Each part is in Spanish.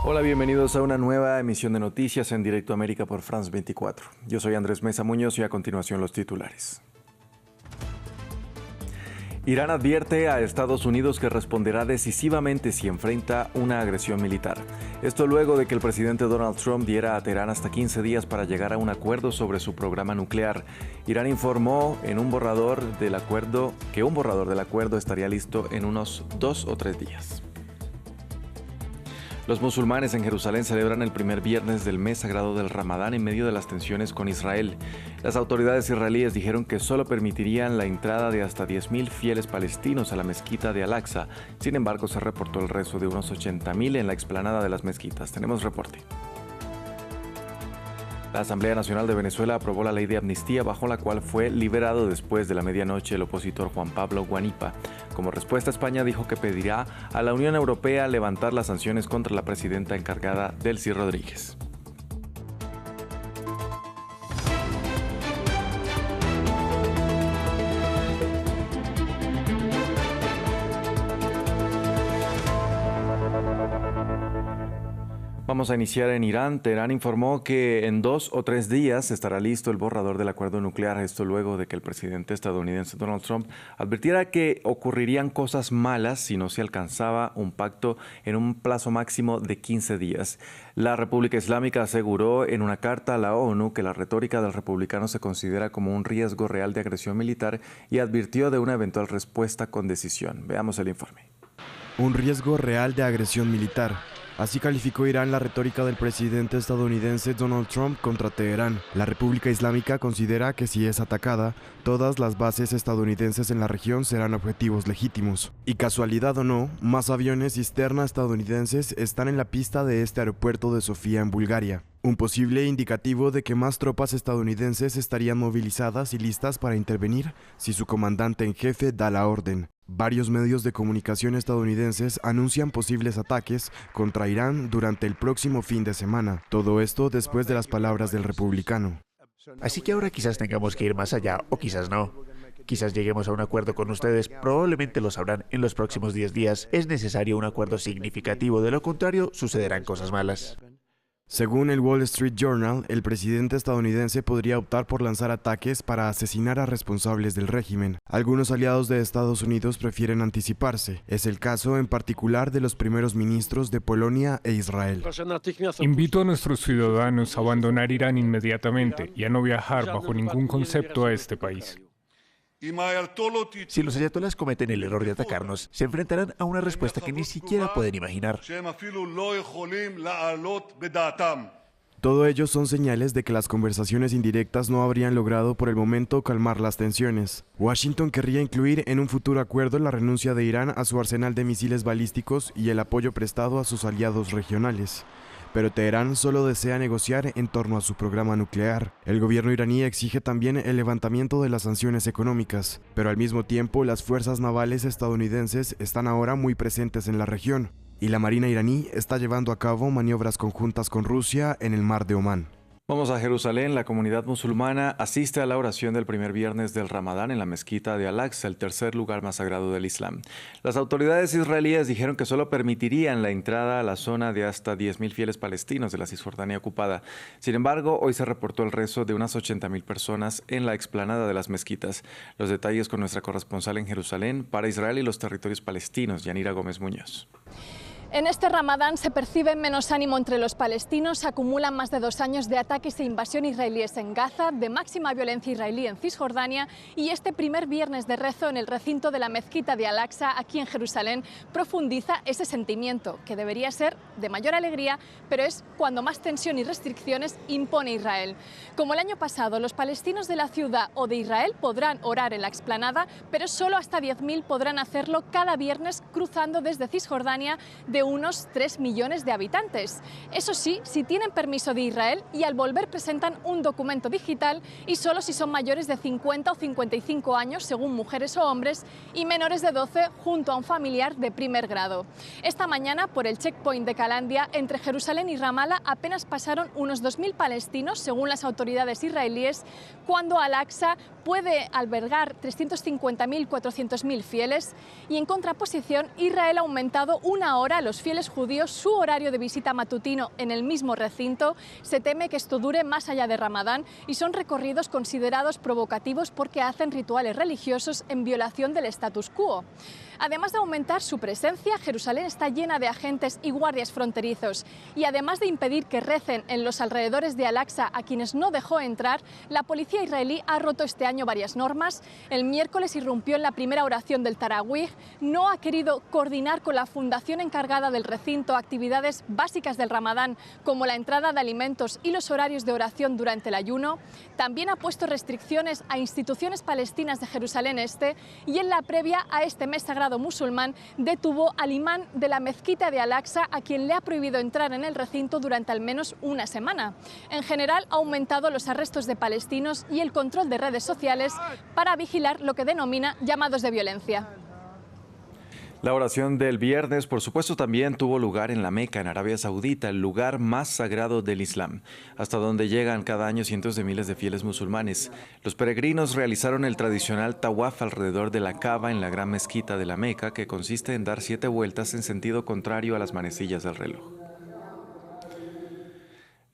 Hola, bienvenidos a una nueva emisión de noticias en Directo América por France 24. Yo soy Andrés Mesa Muñoz y a continuación los titulares. Irán advierte a Estados Unidos que responderá decisivamente si enfrenta una agresión militar. Esto luego de que el presidente Donald Trump diera a Teherán hasta 15 días para llegar a un acuerdo sobre su programa nuclear. Irán informó en un borrador del acuerdo que un borrador del acuerdo estaría listo en unos 2 o 3 días. Los musulmanes en Jerusalén celebran el primer viernes del mes sagrado del Ramadán en medio de las tensiones con Israel. Las autoridades israelíes dijeron que solo permitirían la entrada de hasta 10.000 fieles palestinos a la mezquita de Al-Aqsa. Sin embargo, se reportó el rezo de unos 80.000 en la explanada de las mezquitas. Tenemos reporte. La Asamblea Nacional de Venezuela aprobó la ley de amnistía bajo la cual fue liberado después de la medianoche el opositor Juan Pablo Guanipa. Como respuesta, España dijo que pedirá a la Unión Europea levantar las sanciones contra la presidenta encargada, Delcy Rodríguez. Vamos a iniciar en Irán. Teherán informó que en 2 o 3 días estará listo el borrador del acuerdo nuclear. Esto luego de que el presidente estadounidense Donald Trump advirtiera que ocurrirían cosas malas si no se alcanzaba un pacto en un plazo máximo de 15 días. La República Islámica aseguró en una carta a la ONU que la retórica del republicano se considera como un riesgo real de agresión militar y advirtió de una eventual respuesta con decisión. Veamos el informe. Un riesgo real de agresión militar. Así calificó Irán la retórica del presidente estadounidense Donald Trump contra Teherán. La República Islámica considera que si es atacada, todas las bases estadounidenses en la región serán objetivos legítimos. Y casualidad o no, más aviones cisterna estadounidenses están en la pista de este aeropuerto de Sofía en Bulgaria. Un posible indicativo de que más tropas estadounidenses estarían movilizadas y listas para intervenir si su comandante en jefe da la orden. Varios medios de comunicación estadounidenses anuncian posibles ataques contra Irán durante el próximo fin de semana. Todo esto después de las palabras del republicano. Así que ahora quizás tengamos que ir más allá o quizás no. Quizás lleguemos a un acuerdo con ustedes, probablemente lo sabrán en los próximos 10 días. Es necesario un acuerdo significativo, de lo contrario sucederán cosas malas. Según el Wall Street Journal, el presidente estadounidense podría optar por lanzar ataques para asesinar a responsables del régimen. Algunos aliados de Estados Unidos prefieren anticiparse. Es el caso en particular de los primeros ministros de Polonia e Israel. Invito a nuestros ciudadanos a abandonar Irán inmediatamente y a no viajar bajo ningún concepto a este país. Si los ayatolás cometen el error de atacarnos, se enfrentarán a una respuesta que ni siquiera pueden imaginar. Todo ello son señales de que las conversaciones indirectas no habrían logrado por el momento calmar las tensiones. Washington querría incluir en un futuro acuerdo la renuncia de Irán a su arsenal de misiles balísticos y el apoyo prestado a sus aliados regionales. Pero Teherán solo desea negociar en torno a su programa nuclear. El gobierno iraní exige también el levantamiento de las sanciones económicas, pero al mismo tiempo las fuerzas navales estadounidenses están ahora muy presentes en la región, y la Marina iraní está llevando a cabo maniobras conjuntas con Rusia en el Mar de Omán. Vamos a Jerusalén. La comunidad musulmana asiste a la oración del primer viernes del Ramadán en la mezquita de Al-Aqsa, el tercer lugar más sagrado del Islam. Las autoridades israelíes dijeron que solo permitirían la entrada a la zona de hasta 10.000 fieles palestinos de la Cisjordania ocupada. Sin embargo, hoy se reportó el rezo de unas 80.000 personas en la explanada de las mezquitas. Los detalles con nuestra corresponsal en Jerusalén para Israel y los territorios palestinos, Yanira Gómez Muñoz. En este Ramadán se percibe menos ánimo entre los palestinos, se acumulan más de 2 años de ataques e invasión israelíes en Gaza, de máxima violencia israelí en Cisjordania y este primer viernes de rezo en el recinto de la mezquita de Al-Aqsa, aquí en Jerusalén, profundiza ese sentimiento que debería ser de mayor alegría, pero es cuando más tensión y restricciones impone Israel. Como el año pasado, los palestinos de la ciudad o de Israel podrán orar en la explanada, pero solo hasta 10.000 podrán hacerlo cada viernes cruzando desde Cisjordania de unos 3 millones de habitantes. Eso sí, si tienen permiso de Israel y al volver presentan un documento digital y solo si son mayores de 50 o 55 años, según mujeres o hombres, y menores de 12 junto a un familiar de primer grado. Esta mañana, por el checkpoint de Calandia, entre Jerusalén y Ramallah, apenas pasaron unos 2.000 palestinos, según las autoridades israelíes, cuando Al-Aqsa puede albergar 350.000, 400.000 fieles, y en contraposición, Israel ha aumentado 1 hora los los fieles judíos su horario de visita matutino en el mismo recinto. Se teme que esto dure más allá de Ramadán y son recorridos considerados provocativos porque hacen rituales religiosos en violación del status quo. Además de aumentar su presencia, Jerusalén está llena de agentes y guardias fronterizos. Y además de impedir que recen en los alrededores de Al-Aqsa a quienes no dejó entrar, la policía israelí ha roto este año varias normas. El miércoles irrumpió en la primera oración del Tarawih, no ha querido coordinar con la fundación encargada del recinto actividades básicas del Ramadán, como la entrada de alimentos y los horarios de oración durante el ayuno. También ha puesto restricciones a instituciones palestinas de Jerusalén Este y en la previa a este mes sagrado musulmán detuvo al imán de la mezquita de Al-Aqsa, a quien le ha prohibido entrar en el recinto durante al menos una semana. En general, ha aumentado los arrestos de palestinos y el control de redes sociales para vigilar lo que denomina llamados de violencia. La oración del viernes, por supuesto, también tuvo lugar en la Meca, en Arabia Saudita, el lugar más sagrado del Islam, hasta donde llegan cada año cientos de miles de fieles musulmanes. Los peregrinos realizaron el tradicional tawaf alrededor de la Kaaba en la gran mezquita de la Meca, que consiste en dar 7 vueltas en sentido contrario a las manecillas del reloj.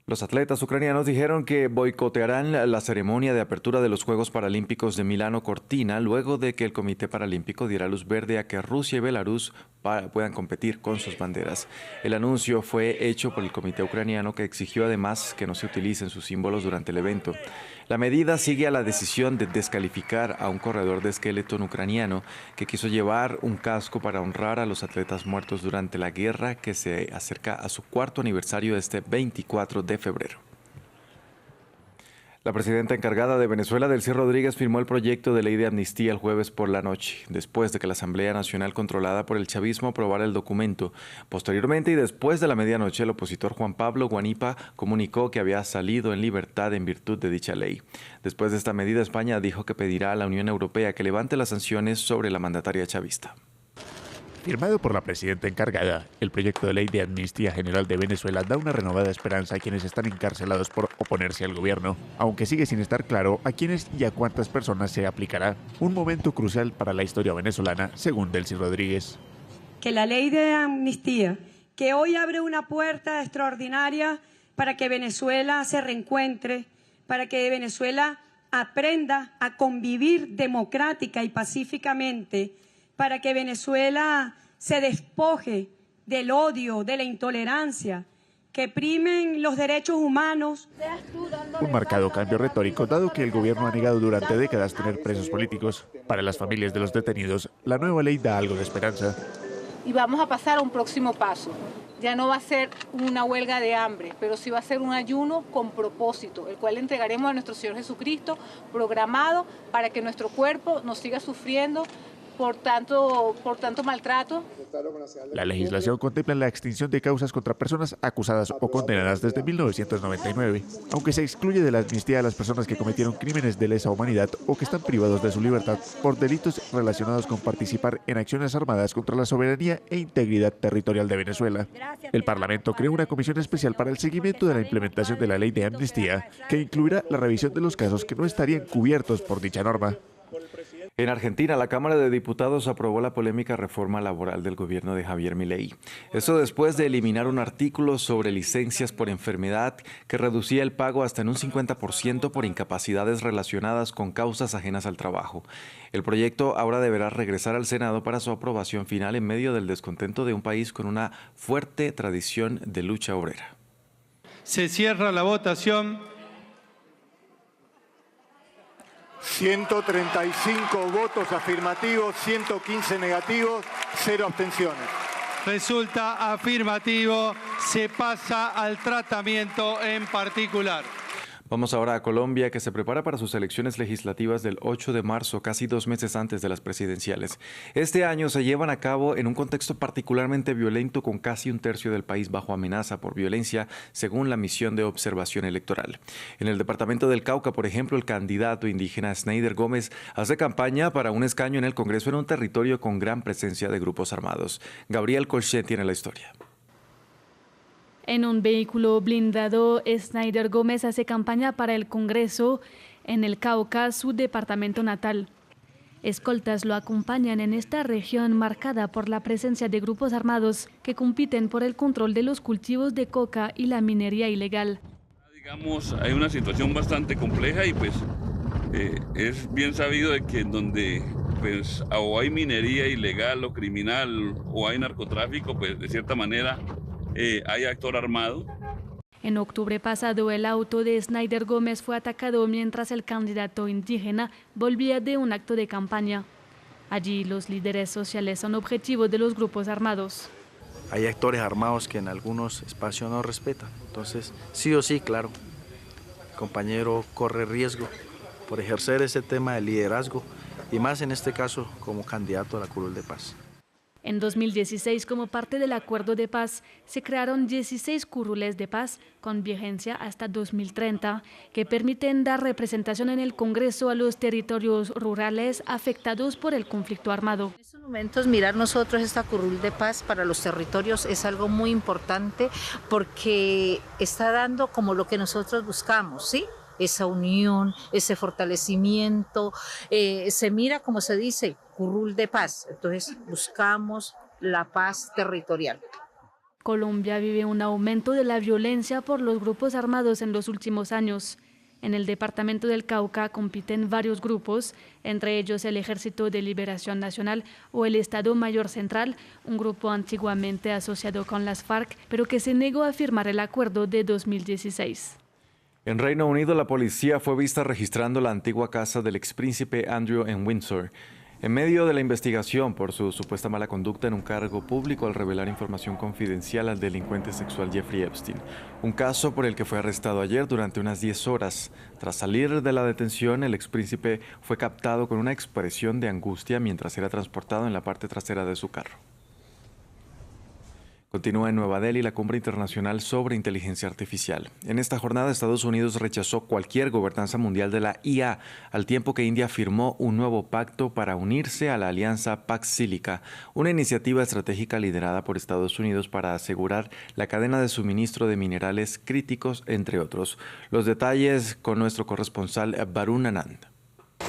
Los atletas ucranianos dijeron que boicotearán la ceremonia de apertura de los Juegos Paralímpicos de Milano Cortina luego de que el Comité Paralímpico diera luz verde a que Rusia y Belarus puedan competir con sus banderas. El anuncio fue hecho por el Comité Ucraniano, que exigió además que no se utilicen sus símbolos durante el evento. La medida sigue a la decisión de descalificar a un corredor de esqueleton ucraniano que quiso llevar un casco para honrar a los atletas muertos durante la guerra, que se acerca a su 4º aniversario este 24 de febrero. La presidenta encargada de Venezuela, Delcy Rodríguez, firmó el proyecto de ley de amnistía el jueves por la noche, después de que la Asamblea Nacional controlada por el chavismo aprobara el documento. Posteriormente y después de la medianoche, el opositor Juan Pablo Guanipa comunicó que había salido en libertad en virtud de dicha ley. Después de esta medida, España dijo que pedirá a la Unión Europea que levante las sanciones sobre la mandataria chavista. Firmado por la presidenta encargada, el proyecto de ley de amnistía general de Venezuela da una renovada esperanza a quienes están encarcelados por oponerse al gobierno, aunque sigue sin estar claro a quiénes y a cuántas personas se aplicará. Un momento crucial para la historia venezolana, según Delcy Rodríguez. Que la ley de amnistía, que hoy abre una puerta extraordinaria para que Venezuela se reencuentre, para que Venezuela aprenda a convivir democrática y pacíficamente, para que Venezuela se despoje del odio, de la intolerancia, que primen los derechos humanos. Un marcado cambio retórico, dado que el gobierno ha negado durante décadas tener presos políticos. Para las familias de los detenidos, la nueva ley da algo de esperanza. Y vamos a pasar a un próximo paso. Ya no va a ser una huelga de hambre, pero sí va a ser un ayuno con propósito, el cual entregaremos a nuestro Señor Jesucristo, programado para que nuestro cuerpo no siga sufriendo por tanto maltrato. La legislación contempla la extinción de causas contra personas acusadas o condenadas desde 1999, aunque se excluye de la amnistía a las personas que cometieron crímenes de lesa humanidad o que están privados de su libertad por delitos relacionados con participar en acciones armadas contra la soberanía e integridad territorial de Venezuela. El Parlamento creó una comisión especial para el seguimiento de la implementación de la ley de amnistía, que incluirá la revisión de los casos que no estarían cubiertos por dicha norma. En Argentina, la Cámara de Diputados aprobó la polémica reforma laboral del gobierno de Javier Milei. Esto después de eliminar un artículo sobre licencias por enfermedad que reducía el pago hasta en un 50% por incapacidades relacionadas con causas ajenas al trabajo. El proyecto ahora deberá regresar al Senado para su aprobación final en medio del descontento de un país con una fuerte tradición de lucha obrera. Se cierra la votación. 135 votos afirmativos, 115 negativos, 0 abstenciones. Resulta afirmativo, se pasa al tratamiento en particular. Vamos ahora a Colombia, que se prepara para sus elecciones legislativas del 8 de marzo, casi 2 meses antes de las presidenciales. Este año se llevan a cabo en un contexto particularmente violento, con casi un tercio del país bajo amenaza por violencia, según la misión de observación electoral. En el departamento del Cauca, por ejemplo, el candidato indígena Snyder Gómez hace campaña para un escaño en el Congreso en un territorio con gran presencia de grupos armados. Gabriel Colchet tiene la historia. En un vehículo blindado, Snyder Gómez hace campaña para el Congreso en el Cauca, su departamento natal. Escoltas lo acompañan en esta región marcada por la presencia de grupos armados que compiten por el control de los cultivos de coca y la minería ilegal. Digamos, hay una situación bastante compleja y pues es bien sabido de que en donde pues o hay minería ilegal o criminal o hay narcotráfico, pues de cierta manera hay actor armado. En octubre pasado, el auto de Snyder Gómez fue atacado mientras el candidato indígena volvía de un acto de campaña. Allí, los líderes sociales son objetivo de los grupos armados. Hay actores armados que en algunos espacios no respetan. Entonces, sí o sí, claro, el compañero corre riesgo por ejercer ese tema de liderazgo y más en este caso como candidato a la curul de paz. En 2016, como parte del acuerdo de paz, se crearon 16 curules de paz con vigencia hasta 2030 que permiten dar representación en el Congreso a los territorios rurales afectados por el conflicto armado. En estos momentos mirar nosotros esta curul de paz para los territorios es algo muy importante porque está dando como lo que nosotros buscamos, ¿sí? Esa unión, ese fortalecimiento, se mira como se dice, curul de paz, entonces buscamos la paz territorial. Colombia vive un aumento de la violencia por los grupos armados en los últimos años. En el departamento del Cauca compiten varios grupos, entre ellos el Ejército de Liberación Nacional o el Estado Mayor Central, un grupo antiguamente asociado con las FARC, pero que se negó a firmar el acuerdo de 2016. En Reino Unido, la policía fue vista registrando la antigua casa del expríncipe Andrew en Windsor, en medio de la investigación por su supuesta mala conducta en un cargo público al revelar información confidencial al delincuente sexual Jeffrey Epstein, un caso por el que fue arrestado ayer durante unas 10 horas. Tras salir de la detención, el expríncipe fue captado con una expresión de angustia mientras era transportado en la parte trasera de su carro. Continúa en Nueva Delhi la cumbre internacional sobre inteligencia artificial. En esta jornada, Estados Unidos rechazó cualquier gobernanza mundial de la IA, al tiempo que India firmó un nuevo pacto para unirse a la alianza Pax Silica, una iniciativa estratégica liderada por Estados Unidos para asegurar la cadena de suministro de minerales críticos, entre otros. Los detalles con nuestro corresponsal Varun Anand.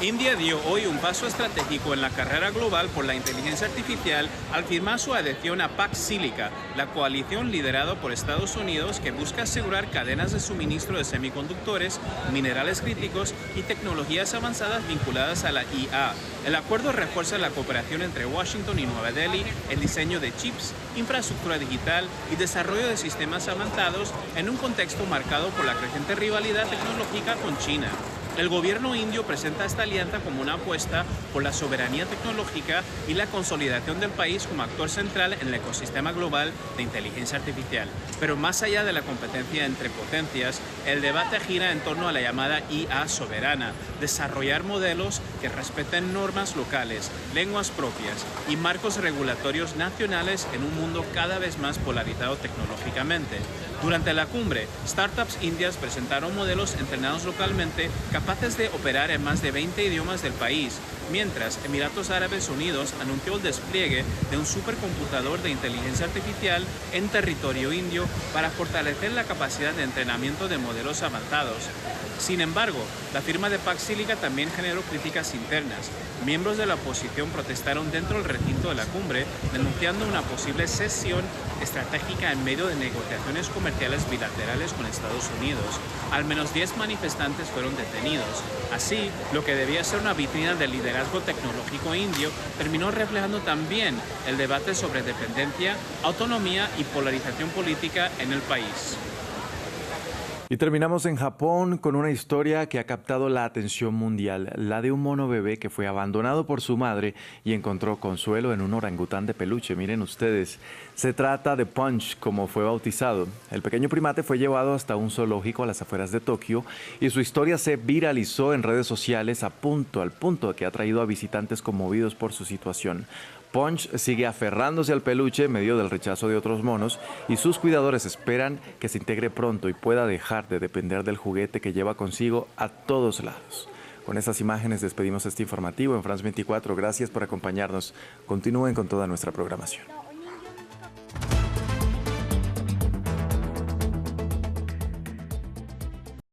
India dio hoy un paso estratégico en la carrera global por la inteligencia artificial al firmar su adhesión a Pax Silica, la coalición liderada por Estados Unidos que busca asegurar cadenas de suministro de semiconductores, minerales críticos y tecnologías avanzadas vinculadas a la IA. El acuerdo refuerza la cooperación entre Washington y Nueva Delhi en diseño de chips, infraestructura digital y desarrollo de sistemas avanzados en un contexto marcado por la creciente rivalidad tecnológica con China. El gobierno indio presenta esta alianza como una apuesta por la soberanía tecnológica y la consolidación del país como actor central en el ecosistema global de inteligencia artificial. Pero más allá de la competencia entre potencias, el debate gira en torno a la llamada IA soberana, desarrollar modelos que respeten normas locales, lenguas propias y marcos regulatorios nacionales en un mundo cada vez más polarizado tecnológicamente. Durante la cumbre, startups indias presentaron modelos entrenados localmente capaces de operar en más de 20 idiomas del país, mientras Emiratos Árabes Unidos anunció el despliegue de un supercomputador de inteligencia artificial en territorio indio para fortalecer la capacidad de entrenamiento de modelos avanzados. Sin embargo, la firma de Pax Silica también generó críticas internas. Miembros de la oposición protestaron dentro del recinto de la cumbre, denunciando una posible cesión estratégica en medio de negociaciones comerciales bilaterales con Estados Unidos. Al menos 10 manifestantes fueron detenidos. Así, lo que debía ser una vitrina del liderazgo tecnológico indio terminó reflejando también el debate sobre dependencia, autonomía y polarización política en el país. Y terminamos en Japón con una historia que ha captado la atención mundial, la de un mono bebé que fue abandonado por su madre y encontró consuelo en un orangután de peluche. Miren ustedes, se trata de Punch, como fue bautizado. El pequeño primate fue llevado hasta un zoológico a las afueras de Tokio y su historia se viralizó en redes sociales al punto de que ha traído a visitantes conmovidos por su situación. Punch sigue aferrándose al peluche en medio del rechazo de otros monos y sus cuidadores esperan que se integre pronto y pueda dejar de depender del juguete que lleva consigo a todos lados. Con estas imágenes despedimos este informativo en France 24. Gracias por acompañarnos. Continúen con toda nuestra programación.